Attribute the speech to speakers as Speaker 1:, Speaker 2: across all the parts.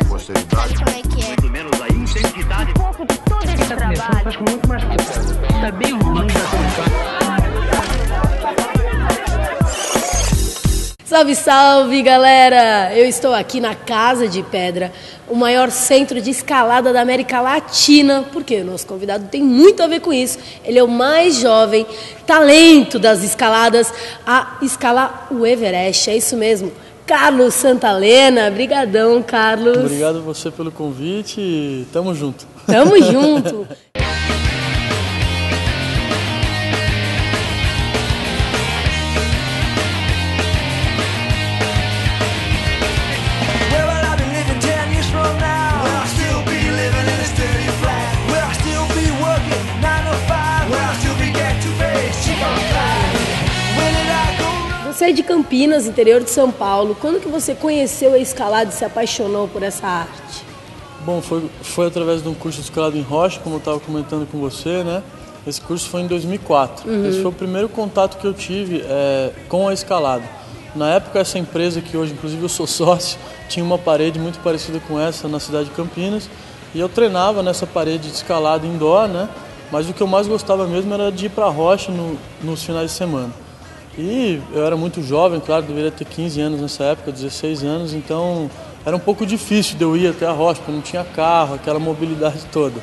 Speaker 1: com austeridade.
Speaker 2: Como é que é?
Speaker 3: Muito menos a intensidade.
Speaker 2: Um pouco de todo esse trabalho.
Speaker 4: Faz com muito mais força. Está bem ruim
Speaker 5: Salve, salve, galera! Eu estou aqui na Casa de Pedra, o maior centro de escalada da América Latina, porque o nosso convidado tem muito a ver com isso. Ele é o mais jovem talento das escaladas a escalar o Everest, é isso mesmo. Carlos Santalena, brigadão, Carlos.
Speaker 6: Obrigado você pelo convite e tamo junto.
Speaker 5: Tamo junto. Você é de Campinas, interior de São Paulo. Quando que você conheceu a escalada e se apaixonou por essa arte?
Speaker 6: Bom, foi através de um curso de escalada em rocha, como eu estava comentando com você, né? Esse curso foi em 2004. Esse foi o primeiro contato que eu tive com a escalada. Na época, essa empresa, que hoje inclusive eu sou sócio, tinha uma parede muito parecida com essa na cidade de Campinas. E eu treinava nessa parede de escalada indoor, né? Mas o que eu mais gostava mesmo era de ir para a rocha nos finais de semana. E eu era muito jovem, claro, deveria ter 15 anos nessa época, 16 anos, então era um pouco difícil de eu ir até a rocha, porque não tinha carro, aquela mobilidade toda.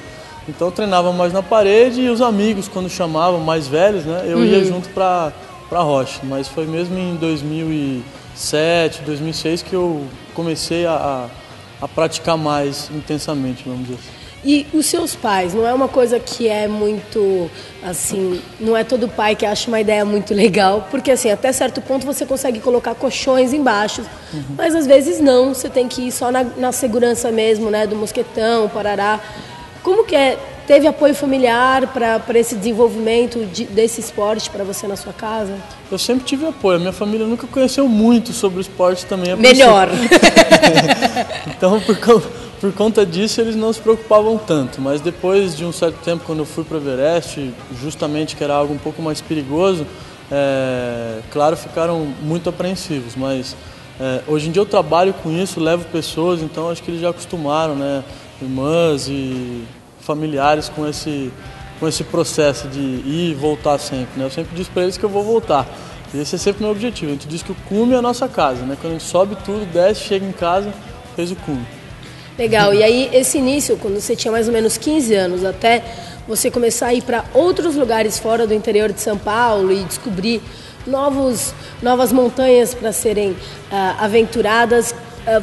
Speaker 6: Então eu treinava mais na parede e os amigos, quando chamavam, mais velhos, né, eu ia junto para a rocha. Mas foi mesmo em 2007, 2006 que eu comecei a praticar mais intensamente, vamos dizer assim.
Speaker 5: E os seus pais, não é uma coisa que é muito, assim, não é todo pai que acha uma ideia muito legal, porque assim, até certo ponto você consegue colocar colchões embaixo, mas às vezes não, você tem que ir só na segurança mesmo, né, do mosquetão, parará. Como que é? Teve apoio familiar para esse desenvolvimento desse esporte para você na sua casa?
Speaker 6: Eu sempre tive apoio, a minha família nunca conheceu muito sobre o esporte também.
Speaker 5: Melhor!
Speaker 6: Então, por conta disso, eles não se preocupavam tanto, mas depois de um certo tempo, quando eu fui para o Everest, justamente que era algo um pouco mais perigoso, claro, ficaram muito apreensivos, mas hoje em dia eu trabalho com isso, levo pessoas, então acho que eles já acostumaram, né, irmãs e familiares com esse processo de ir e voltar sempre, né? Eu sempre disse para eles que eu vou voltar, e esse é sempre o meu objetivo. A gente diz que o cume é a nossa casa, né? Quando a gente sobe tudo, desce, chega em casa, fez o cume.
Speaker 5: Legal, e aí esse início, quando você tinha mais ou menos 15 anos, até você começar a ir para outros lugares fora do interior de São Paulo e descobrir novas montanhas para serem aventuradas,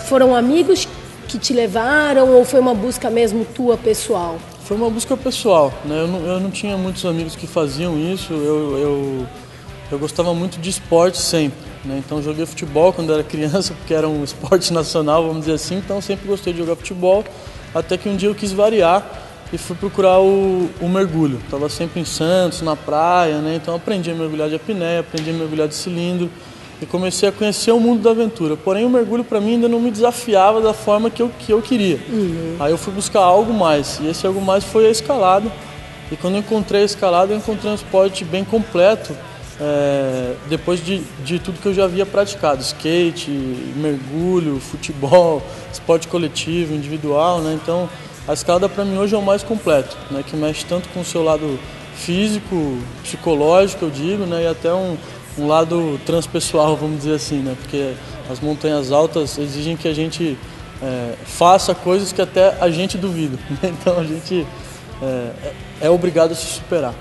Speaker 5: foram amigos que te levaram ou foi uma busca mesmo tua pessoal?
Speaker 6: Foi uma busca pessoal, né? Eu não tinha muitos amigos que faziam isso, eu gostava muito de esporte sempre. Então joguei futebol quando era criança, porque era um esporte nacional, vamos dizer assim, então sempre gostei de jogar futebol, até que um dia eu quis variar e fui procurar o mergulho. Estava sempre em Santos, na praia, né? Então aprendi a mergulhar de apneia, aprendi a mergulhar de cilindro e comecei a conhecer o mundo da aventura. Porém o mergulho para mim ainda não me desafiava da forma que eu queria. Aí eu fui buscar algo mais, e esse algo mais foi a escalada. E quando eu encontrei a escalada, eu encontrei um esporte bem completo, depois de tudo que eu já havia praticado, skate, mergulho, futebol, esporte coletivo, individual, né? Então a escalada para mim hoje é o mais completo, né? Que mexe tanto com o seu lado físico, psicológico, eu digo, né? E até um lado transpessoal, vamos dizer assim, né? Porque as montanhas altas exigem que a gente faça coisas que até a gente duvida, né? Então a gente é obrigado a se superar.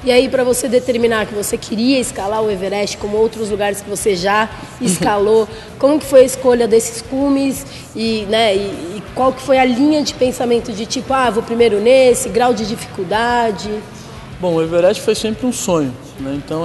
Speaker 5: E aí, para você determinar que você queria escalar o Everest, como outros lugares que você já escalou, como que foi a escolha desses cumes e qual que foi a linha de pensamento de tipo, vou primeiro nesse, grau de dificuldade?
Speaker 6: Bom, o Everest foi sempre um sonho, né? Então,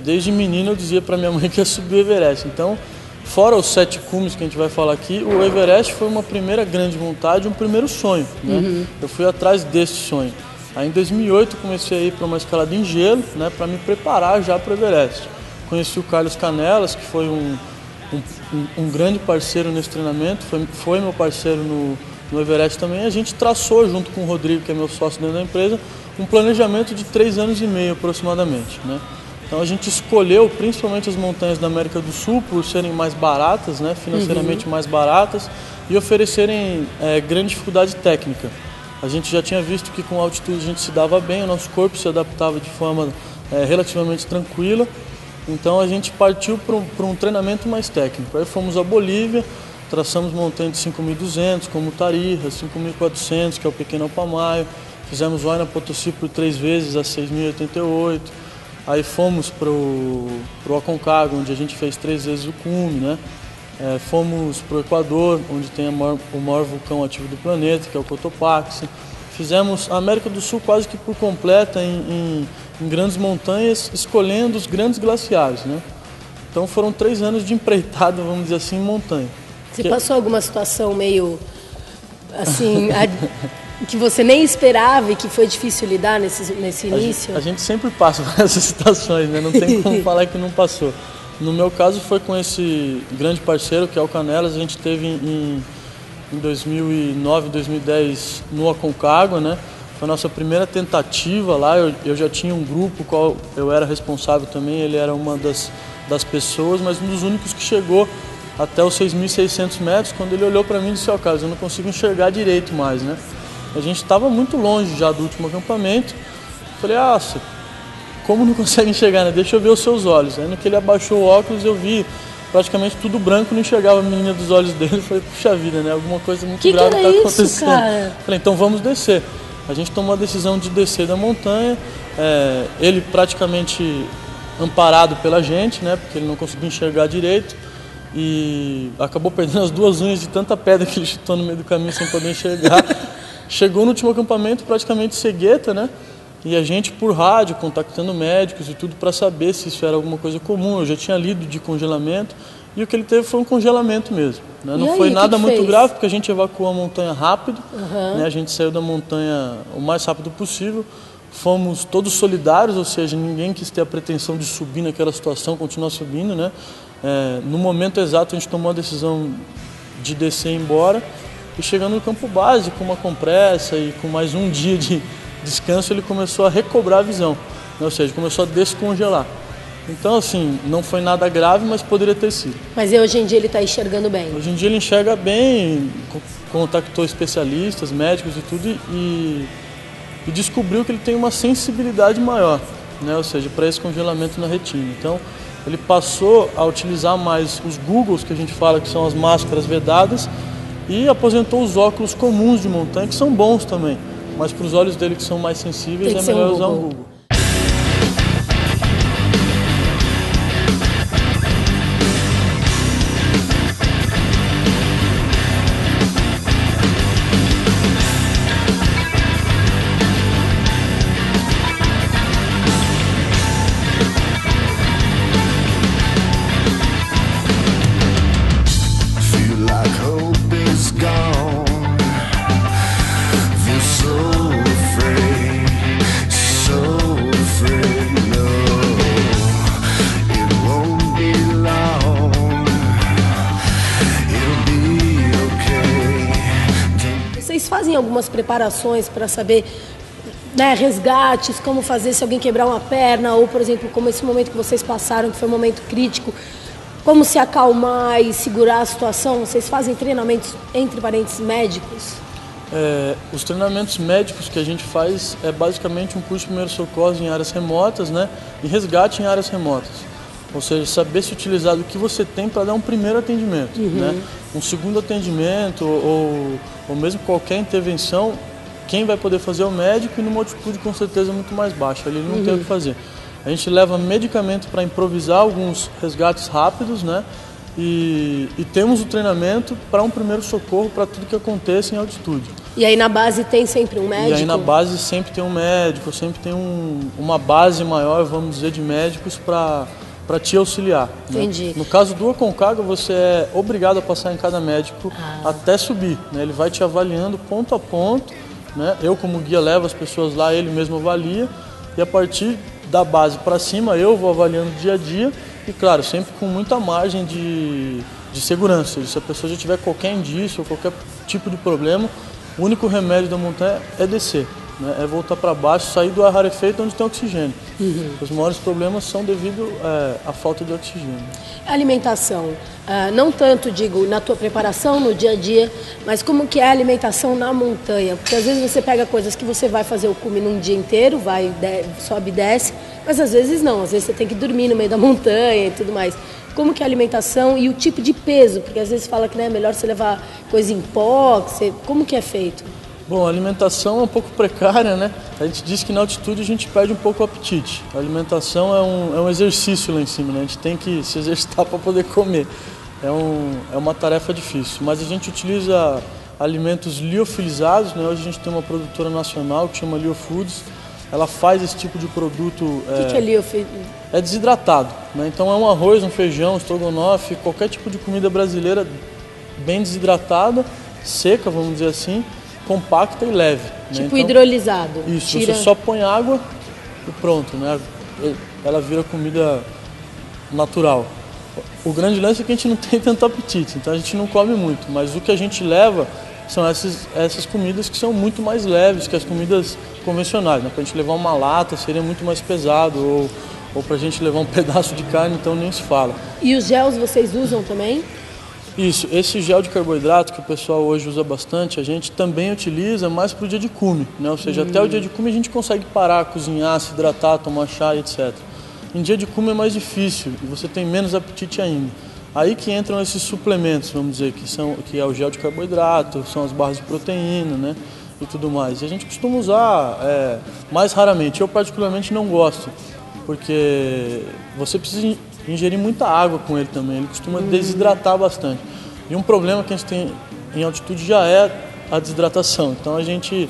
Speaker 6: desde menino eu dizia para minha mãe que ia subir o Everest. Então, fora os 7 cumes que a gente vai falar aqui, o Everest foi uma primeira grande vontade, um primeiro sonho, né? Eu fui atrás desse sonho. Aí em 2008 comecei a ir para uma escalada em gelo, né, para me preparar já para o Everest. Conheci o Carlos Canelas, que foi um grande parceiro nesse treinamento, foi meu parceiro no Everest também. A gente traçou junto com o Rodrigo, que é meu sócio dentro da empresa, um planejamento de 3 anos e meio aproximadamente, né? Então a gente escolheu principalmente as montanhas da América do Sul por serem mais baratas, né, financeiramente mais baratas e oferecerem grande dificuldade técnica. A gente já tinha visto que com altitude a gente se dava bem, o nosso corpo se adaptava de forma relativamente tranquila. Então a gente partiu para um treinamento mais técnico. Aí fomos à Bolívia, traçamos montanhas de 5.200, como Tarija, 5.400, que é o Pequeno Alpamayo. Fizemos Huayna Potosí por 3 vezes, a 6.088. Aí fomos para o Aconcagua, onde a gente fez 3 vezes o cume, né? Fomos para o Equador, onde tem o maior vulcão ativo do planeta, que é o Cotopaxi. Fizemos a América do Sul quase que por completa em grandes montanhas, escolhendo os grandes glaciares, né? Então foram 3 anos de empreitada, vamos dizer assim, em montanha.
Speaker 5: Você passou alguma situação meio assim, que você nem esperava e que foi difícil lidar nesse início?
Speaker 6: A gente sempre passa por essas situações, né? Não tem como falar que não passou. No meu caso foi com esse grande parceiro, que é o Canelas. A gente teve em 2009, 2010 no Aconcagua, né? Foi a nossa primeira tentativa lá. Eu já tinha um grupo, qual eu era responsável também. Ele era uma das pessoas, mas um dos únicos que chegou até os 6.600 metros. Quando ele olhou para mim e disse: ó, Carlos, eu não consigo enxergar direito mais, né? A gente estava muito longe já do último acampamento. Falei: ah, como não consegue enxergar, né? Deixa eu ver os seus olhos. Aí no que ele abaixou o óculos, eu vi praticamente tudo branco, não enxergava a menina dos olhos dele. Falei: puxa vida, né? Alguma coisa muito grave está acontecendo.
Speaker 5: Cara?
Speaker 6: Falei: então vamos descer. A gente tomou a decisão de descer da montanha. Ele praticamente amparado pela gente, né? Porque ele não conseguia enxergar direito. E acabou perdendo as 2 unhas de tanta pedra que ele chutou no meio do caminho sem poder enxergar. Chegou no último acampamento praticamente cegueta, né? E a gente por rádio, contactando médicos e tudo para saber se isso era alguma coisa comum. Eu já tinha lido de congelamento e o que ele teve foi um congelamento mesmo, né? Não foi nada muito grave, porque a gente evacuou a montanha rápido, né? A gente saiu da montanha o mais rápido possível. Fomos todos solidários, ou seja, ninguém quis ter a pretensão de subir naquela situação, continuar subindo, né? No momento exato a gente tomou a decisão de descer e ir embora. E chegando no campo base, com uma compressa e com mais um dia de descanso, ele começou a recobrar a visão, né? Ou seja, começou a descongelar. Então, assim, não foi nada grave, mas poderia ter sido.
Speaker 5: Mas hoje em dia ele está enxergando bem?
Speaker 6: Hoje em dia ele enxerga bem, contactou especialistas, médicos e tudo, e descobriu que ele tem uma sensibilidade maior, né? Ou seja, para esse congelamento na retina. Então, ele passou a utilizar mais os goggles, que a gente fala que são as máscaras vedadas, e aposentou os óculos comuns de montanha, que são bons também, mas para os olhos dele que são mais sensíveis é melhor usar um Google.
Speaker 5: Vocês fazem algumas preparações para saber, né, resgates, como fazer se alguém quebrar uma perna, ou, por exemplo, como esse momento que vocês passaram, que foi um momento crítico, como se acalmar e segurar a situação? Vocês fazem treinamentos, entre parênteses, médicos?
Speaker 6: Os treinamentos médicos que a gente faz é basicamente um curso de primeiros socorros em áreas remotas, né, e resgate em áreas remotas. Ou seja, saber se utilizar do que você tem para dar um primeiro atendimento, né? Um segundo atendimento ou mesmo qualquer intervenção, quem vai poder fazer é o médico, e numa altitude com certeza muito mais baixa, ele não tem o que fazer. A gente leva medicamento para improvisar alguns resgates rápidos, né? E temos o treinamento para um primeiro socorro para tudo que aconteça em altitude.
Speaker 5: E aí na base tem sempre um médico?
Speaker 6: E aí na base sempre tem um médico, sempre tem uma base maior, vamos dizer, de médicos para te auxiliar.
Speaker 5: Entendi.
Speaker 6: Né? No caso do Aconcagua, você é obrigado a passar em cada médico até subir, né? Ele vai te avaliando ponto a ponto, né? Eu, como guia, levo as pessoas lá, ele mesmo avalia, e a partir da base para cima eu vou avaliando dia a dia, e claro, sempre com muita margem de segurança. Se a pessoa já tiver qualquer indício ou qualquer tipo de problema, o único remédio da montanha é descer. né, é voltar para baixo, sair do ar rarefeito onde tem oxigênio. Os maiores problemas são devido à falta de oxigênio.
Speaker 5: Alimentação, não tanto, digo, na tua preparação, no dia a dia, mas como que é a alimentação na montanha? Porque às vezes você pega coisas que você vai fazer o cume num dia inteiro, sobe e desce, mas às vezes não, às vezes você tem que dormir no meio da montanha e tudo mais. Como que é a alimentação e o tipo de peso? Porque às vezes fala que é melhor você levar coisa em pó, como que é feito?
Speaker 6: Bom, a alimentação é um pouco precária, né? A gente diz que na altitude a gente perde um pouco o apetite. A alimentação é um exercício lá em cima, né? A gente tem que se exercitar para poder comer. É uma tarefa difícil, mas a gente utiliza alimentos liofilizados, né? Hoje a gente tem uma produtora nacional que chama Lio Foods. Ela faz esse tipo de produto...
Speaker 5: O que é liofilizado?
Speaker 6: É desidratado, né? Então é um arroz, um feijão, estrogonofe, qualquer tipo de comida brasileira bem desidratada, seca, vamos dizer assim, compacta e leve.
Speaker 5: Tipo,
Speaker 6: né? Então,
Speaker 5: hidrolisado.
Speaker 6: Isso, você só põe água e pronto, né? Ela vira comida natural. O grande lance é que a gente não tem tanto apetite, então a gente não come muito, mas o que a gente leva são essas comidas que são muito mais leves que as comidas convencionais, né? Para a gente levar uma lata seria muito mais pesado, ou para a gente levar um pedaço de carne, então nem se fala.
Speaker 5: E os gels vocês usam também?
Speaker 6: Isso, esse gel de carboidrato que o pessoal hoje usa bastante, a gente também utiliza mais para o dia de cume, né? Ou seja, até o dia de cume a gente consegue parar, cozinhar, se hidratar, tomar chá, etc. Em dia de cume é mais difícil e você tem menos apetite ainda. Aí que entram esses suplementos, vamos dizer, que é o gel de carboidrato, são as barras de proteína, né? E tudo mais. E a gente costuma usar mais raramente. Eu particularmente não gosto, porque você precisa ingerir muita água com ele também. Ele costuma desidratar bastante. E um problema que a gente tem em altitude já é a desidratação. Então a gente,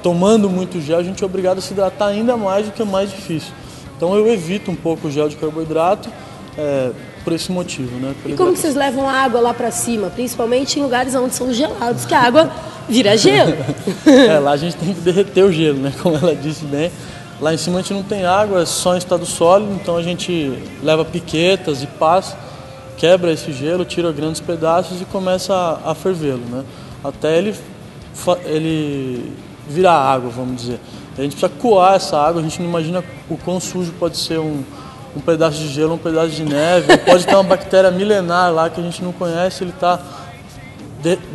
Speaker 6: tomando muito gel, a gente é obrigado a se hidratar ainda mais, o que é mais difícil. Então eu evito um pouco o gel de carboidrato por esse motivo, né?
Speaker 5: E como que vocês levam a água lá para cima, principalmente em lugares onde são gelados, que a água vira gelo?
Speaker 6: Lá a gente tem que derreter o gelo, né? Como ela disse bem. Lá em cima a gente não tem água, é só em estado sólido, então a gente leva piquetas e pás, quebra esse gelo, tira grandes pedaços e começa a fervê-lo, né? Até ele virar água, vamos dizer. A gente precisa coar essa água, a gente não imagina o quão sujo pode ser um pedaço de gelo, um pedaço de neve, pode ter uma bactéria milenar lá que a gente não conhece, ele está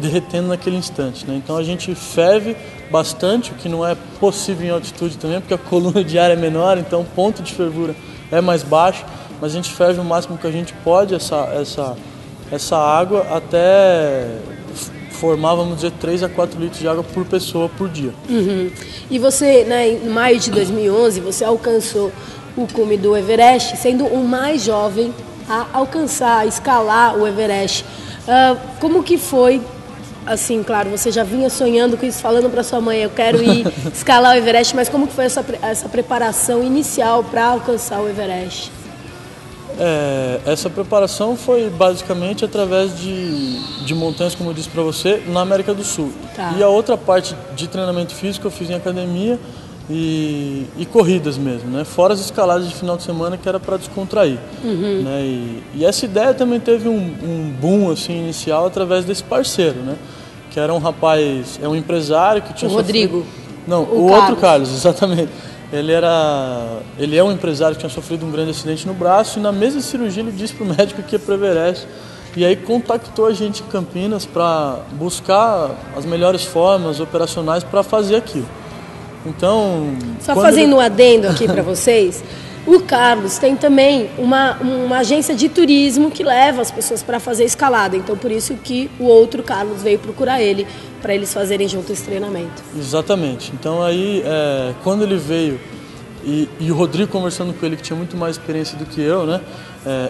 Speaker 6: derretendo naquele instante, né? Então a gente ferve bastante, o que não é possível em altitude também, porque a coluna de ar é menor, então o ponto de fervura é mais baixo, mas a gente ferve o máximo que a gente pode essa água até formar, vamos dizer, 3 a 4 litros de água por pessoa por dia.
Speaker 5: E você, né, em maio de 2011, você alcançou o cume do Everest, sendo o mais jovem a alcançar, a escalar o Everest. Como que foi, assim, claro, você já vinha sonhando com isso, falando para sua mãe, eu quero ir escalar o Everest, mas como que foi essa preparação inicial para alcançar o Everest?
Speaker 6: Essa preparação foi basicamente através de montanhas, como eu disse para você, na América do Sul.
Speaker 5: Tá.
Speaker 6: E a outra parte de treinamento físico eu fiz em academia e corridas mesmo, né? Fora as escaladas de final de semana que era para descontrair. Né? E essa ideia também teve um boom assim, inicial através desse parceiro, né? Que era um rapaz, um empresário que tinha
Speaker 5: Rodrigo?
Speaker 6: Não, o outro Carlos, exatamente. Ele é um empresário que tinha sofrido um grande acidente no braço e na mesma cirurgia ele disse para o médico que ia para o Everest. E aí contactou a gente em Campinas para buscar as melhores formas operacionais para fazer aquilo. Então...
Speaker 5: Só fazendo um adendo aqui para vocês, o Carlos tem também uma agência de turismo que leva as pessoas para fazer escalada. Então, por isso que o outro Carlos veio procurar ele, para eles fazerem junto esse treinamento.
Speaker 6: Exatamente. Então, aí, quando ele veio, e o Rodrigo conversando com ele, que tinha muito mais experiência do que eu, né?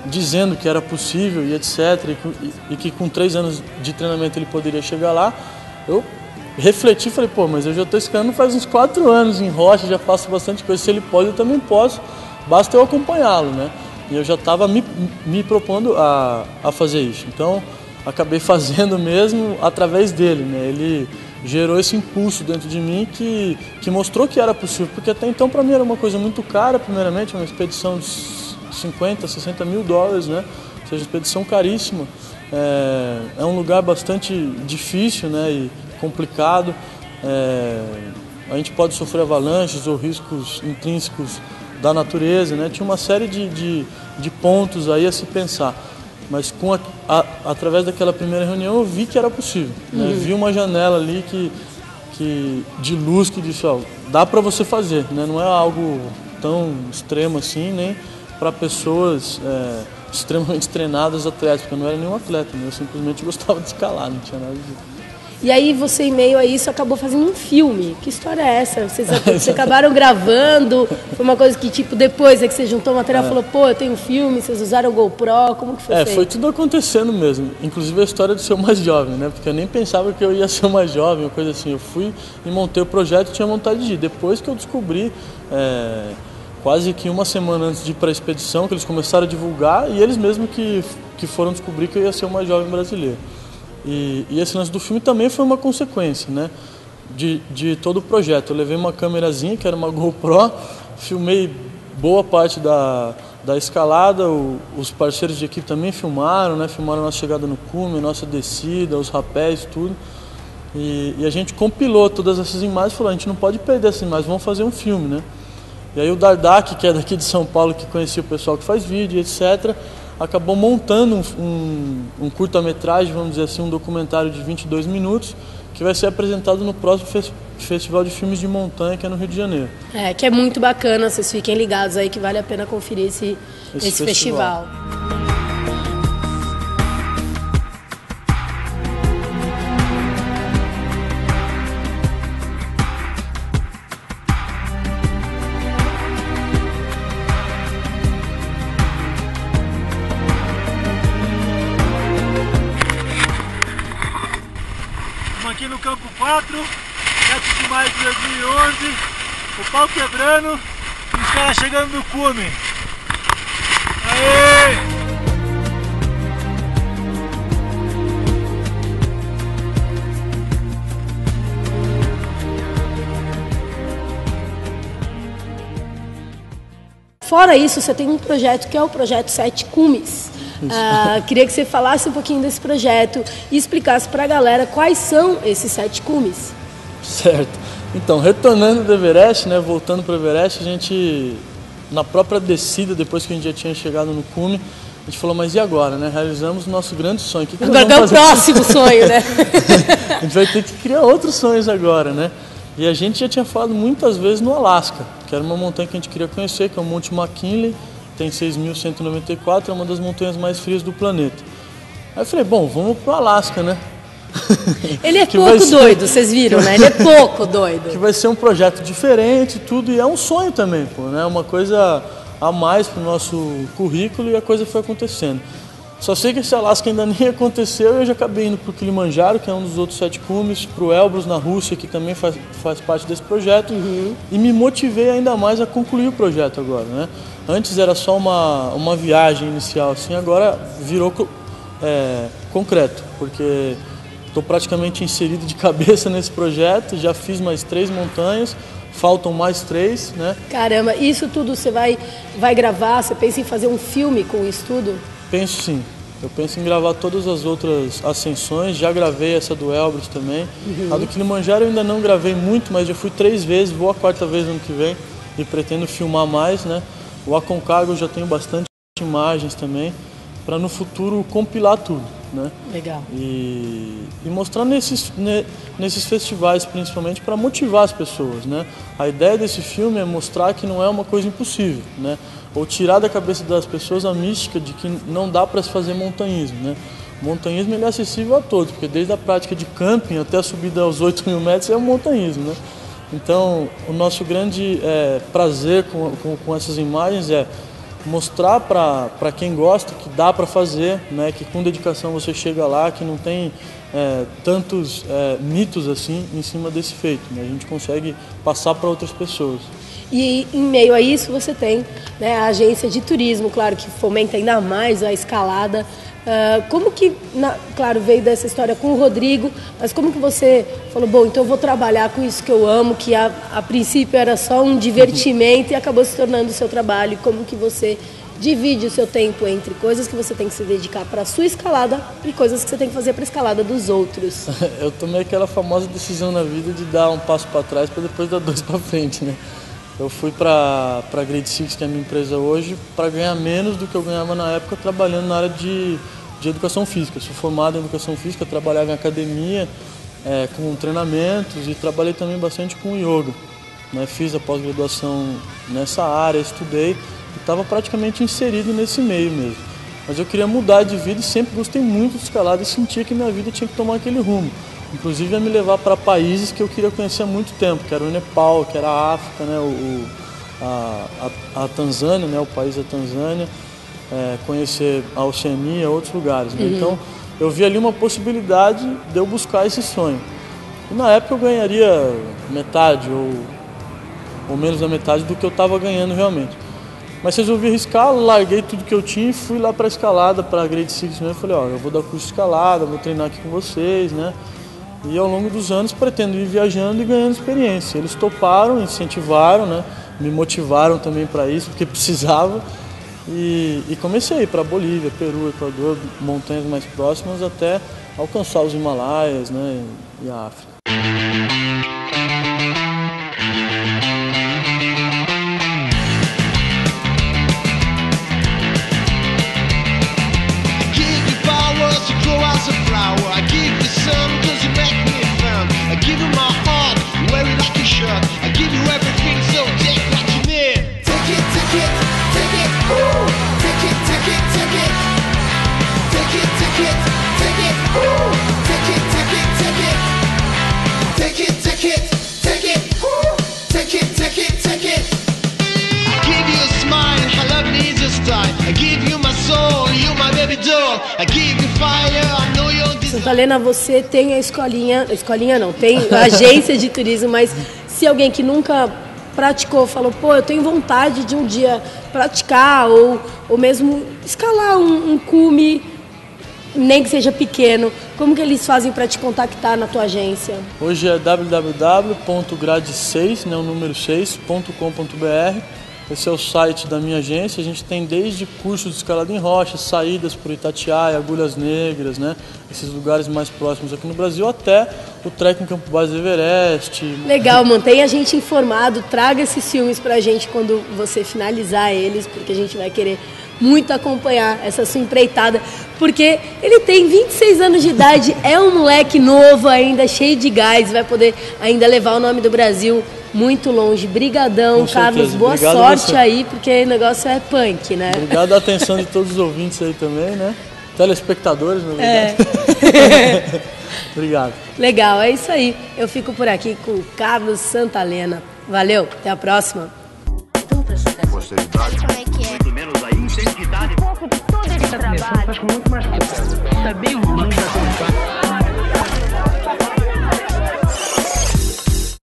Speaker 6: Dizendo que era possível e etc., e que com 3 anos de treinamento ele poderia chegar lá, eu refleti e falei, mas eu já estou escalando faz uns 4 anos em rocha, já faço bastante coisa, se ele pode, eu também posso, basta eu acompanhá-lo, né? E eu já estava me propondo a fazer isso, então acabei fazendo mesmo através dele, né? Ele gerou esse impulso dentro de mim que mostrou que era possível, porque até então para mim era uma coisa muito cara, primeiramente, uma expedição de 50, 60 mil dólares, né? Ou seja, expedição caríssima, é um lugar bastante difícil, né? E complicado, a gente pode sofrer avalanches ou riscos intrínsecos da natureza, né? Tinha uma série de pontos aí a se pensar. Mas através daquela primeira reunião eu vi que era possível, né? Vi uma janela ali de luz que disse, ó, dá para você fazer, né? Não é algo tão extremo assim, nem para pessoas extremamente treinadas, atletas, porque eu não era nenhum atleta, né? Eu simplesmente gostava de escalar, não tinha nada disso.
Speaker 5: E aí você, em meio a isso, acabou fazendo um filme. Que história é essa? Vocês acabaram gravando? Foi uma coisa que, tipo, depois é que você juntou o material e falou, pô, eu tenho um filme, vocês usaram o GoPro, como que foi feito?
Speaker 6: Foi tudo acontecendo mesmo. Inclusive a história de ser o mais jovem, né? Porque eu nem pensava que eu ia ser o mais jovem, uma coisa assim. Eu fui e montei o projeto e tinha vontade de ir. Depois que eu descobri, quase que uma semana antes de ir para a expedição, que eles começaram a divulgar, e eles mesmos que foram descobrir que eu ia ser o mais jovem brasileiro. E esse lance do filme também foi uma consequência, né, de todo o projeto. Eu levei uma câmerazinha, que era uma GoPro, filmei boa parte da escalada, os parceiros de equipe também filmaram, né, filmaram a nossa chegada no cume, a nossa descida, os rapéis, tudo. E a gente compilou todas essas imagens e falou, a gente não pode perder essas imagens, vamos fazer um filme, né. E aí o Dardak, que é daqui de São Paulo, que conhecia o pessoal que faz vídeo, etc., acabou montando um curta-metragem, vamos dizer assim, um documentário de 22 minutos, que vai ser apresentado no próximo Festival de Filmes de Montanha, que é no Rio de Janeiro.
Speaker 5: Que é muito bacana, vocês fiquem ligados aí que vale a pena conferir esse festival.
Speaker 1: Aqui no campo 4, 7 de maio de 2011, o pau quebrando e os caras chegando no cume. Aê!
Speaker 5: Fora isso, você tem um projeto que é o Projeto 7 Cumes. Queria que você falasse um pouquinho desse projeto e explicasse para a galera quais são esses 7 cumes.
Speaker 6: Certo. Então, retornando do Everest, né, voltando para o Everest, a gente, na própria descida, depois que a gente já tinha chegado no cume, a gente falou, mas e agora, né? Realizamos o nosso grande sonho. Que
Speaker 5: agora é o próximo sonho, né?
Speaker 6: A gente vai ter que criar outros sonhos agora, né? E a gente já tinha falado muitas vezes no Alasca, que era uma montanha que a gente queria conhecer, que é o Monte McKinley, tem 6.194, é uma das montanhas mais frias do planeta. Aí eu falei, bom, vamos pro Alasca, né?
Speaker 5: Ele é pouco doido, vocês viram, né? Ele é pouco doido.
Speaker 6: Que vai ser um projeto diferente e tudo, e é um sonho também, pô, né? Uma coisa a mais pro nosso currículo, e a coisa foi acontecendo. Só sei que esse Alasca ainda nem aconteceu, e eu já acabei indo pro Kilimanjaro, que é um dos outros 7 cumes, pro Elbrus, na Rússia, que também faz parte desse projeto, e me motivei ainda mais a concluir o projeto agora, né? Antes era só uma viagem inicial, assim, agora virou concreto, porque estou praticamente inserido de cabeça nesse projeto, já fiz mais 3 montanhas, faltam mais 3, né?
Speaker 5: Caramba, isso tudo você vai gravar, você pensa em fazer um filme com isso tudo?
Speaker 6: Penso sim, eu penso em gravar todas as outras ascensões, já gravei essa do Elbrus também, a do Kilimanjaro eu ainda não gravei muito, mas já fui 3 vezes, vou a 4ª vez ano que vem e pretendo filmar mais, né? O Aconcagua eu já tenho bastante imagens também, para no futuro compilar tudo, né?
Speaker 5: Legal.
Speaker 6: E mostrar nesses festivais, principalmente, para motivar as pessoas, né? A ideia desse filme é mostrar que não é uma coisa impossível, né? Ou tirar da cabeça das pessoas a mística de que não dá para se fazer montanhismo, né? O montanhismo ele é acessível a todos, porque desde a prática de camping até a subida aos 8.000 metros é um montanhismo, né? Então, o nosso grande prazer com essas imagens é mostrar para quem gosta que dá para fazer, né, que com dedicação você chega lá, que não tem tantos mitos assim em cima desse feito, né? A gente consegue passar para outras pessoas.
Speaker 5: E em meio a isso você tem, né, a agência de turismo, claro, que fomenta ainda mais a escalada. Como que, claro, veio dessa história com o Rodrigo, mas como que você falou, bom, então eu vou trabalhar com isso que eu amo, que a princípio era só um divertimento e acabou se tornando o seu trabalho, como que você divide o seu tempo entre coisas que você tem que se dedicar para a sua escalada e coisas que você tem que fazer para a escalada dos outros.
Speaker 6: Eu tomei aquela famosa decisão na vida de dar um passo para trás para depois dar dois para frente, né? Eu fui para a Grade Six, que é a minha empresa hoje, para ganhar menos do que eu ganhava na época trabalhando na área de educação física. Eu sou formado em educação física, trabalhava em academia, com treinamentos e trabalhei também bastante com yoga. Né? Fiz a pós-graduação nessa área, estudei e estava praticamente inserido nesse meio mesmo. Mas eu queria mudar de vida e sempre gostei muito de escalada e sentia que minha vida tinha que tomar aquele rumo. Inclusive ia me levar para países que eu queria conhecer há muito tempo, que era o Nepal, que era a África, né? a Tanzânia, né? O país da Tanzânia, conhecer a Oceania, outros lugares. Né? Então eu vi ali uma possibilidade de eu buscar esse sonho. E na época eu ganharia metade ou menos da metade do que eu estava ganhando realmente. Mas resolvi arriscar, larguei tudo que eu tinha e fui lá para a escalada, para a Grade Six mesmo. Falei, eu vou dar curso de escalada, vou treinar aqui com vocês, né? E ao longo dos anos pretendo ir viajando e ganhando experiência. Eles toparam, incentivaram, né? Me motivaram também para isso, porque precisava. E comecei a ir para Bolívia, Peru, Equador, montanhas mais próximas, até alcançar os Himalaias, né? E a África.
Speaker 5: Santalena, você tem a escolinha não, tem a agência de turismo, mas se alguém que nunca praticou falou, eu tenho vontade de um dia praticar ou mesmo escalar um cume, nem que seja pequeno, como que eles fazem para te contactar na tua agência?
Speaker 6: Hoje é www.grade6, né, o número 6.com.br. Esse é o site da minha agência. A gente tem desde cursos de escalada em rocha, saídas por Itatiaia, Agulhas Negras, né? Esses lugares mais próximos aqui no Brasil, até o trekking Campo Base Everest.
Speaker 5: Legal, mantenha a gente informado, traga esses filmes pra gente quando você finalizar eles, porque a gente vai querer muito acompanhar essa sua empreitada, porque ele tem 26 anos de idade, é um moleque novo ainda, cheio de gás, vai poder ainda levar o nome do Brasil muito longe. Brigadão, Carlos, boa sorte aí, porque o negócio é punk, né?
Speaker 6: Obrigado a atenção de todos os ouvintes aí também, né? Telespectadores, na verdade. Obrigado.
Speaker 5: Legal, é isso aí. Eu fico por aqui com o Carlos Santalena. Valeu, até a próxima.
Speaker 2: Muito menos a intensidade. Todo esse trabalho.
Speaker 4: Tá muito mais. Tá bem ruim.